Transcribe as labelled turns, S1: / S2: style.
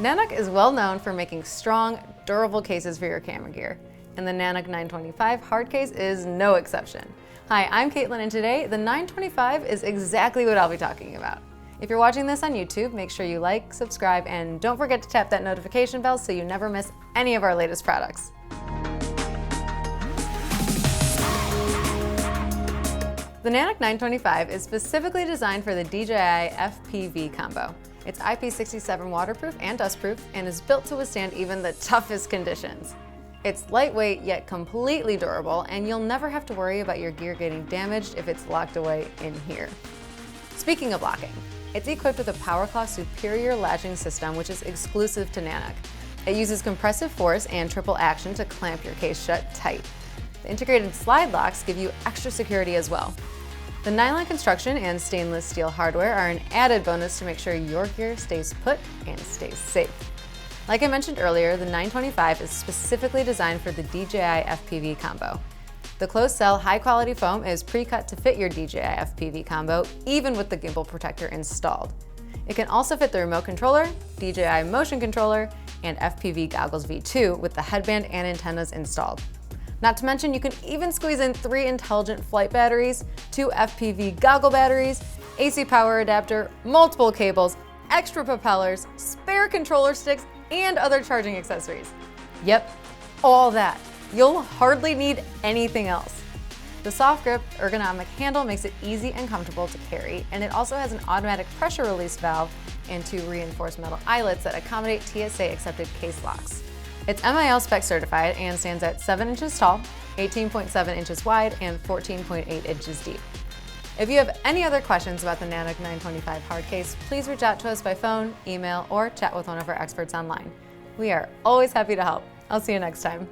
S1: NANUK is well known for making strong, durable cases for your camera gear, and the NANUK 925 hard case is no exception. Hi, I'm Caitlin, and today the 925 is exactly what I'll be talking about. If you're watching this on YouTube, make sure you like, subscribe, and don't forget to tap that notification bell so you never miss any of our latest products. The NANUK 925 is specifically designed for the DJI FPV combo. It's IP67 waterproof and dustproof and is built to withstand even the toughest conditions. It's lightweight yet completely durable, and you'll never have to worry about your gear getting damaged if it's locked away in here. Speaking of locking, it's equipped with a PowerClaw superior latching system which is exclusive to NANUK. It uses compressive force and triple action to clamp your case shut tight. The integrated slide locks give you extra security as well. The nylon construction and stainless steel hardware are an added bonus to make sure your gear stays put and stays safe. Like I mentioned earlier, the 925 is specifically designed for the DJI FPV combo. The closed-cell, high-quality foam is pre-cut to fit your DJI FPV combo, even with the Gimbal Protector installed. It can also fit the remote controller, DJI motion controller, and FPV Goggles V2 with the headband and antennas installed. Not to mention, you can even squeeze in 3 intelligent flight batteries, 2 FPV goggle batteries, AC power adapter, multiple cables, extra propellers, spare controller sticks, and other charging accessories. Yep, all that. You'll hardly need anything else. The soft grip, ergonomic handle makes it easy and comfortable to carry, and it also has an automatic pressure release valve and 2 reinforced metal eyelets that accommodate TSA accepted case locks. It's MIL spec certified and stands at 7 inches tall, 18.7 inches wide, and 14.8 inches deep. If you have any other questions about the NANUK 925 hard case, please reach out to us by phone, email, or chat with one of our experts online. We are always happy to help. I'll see you next time.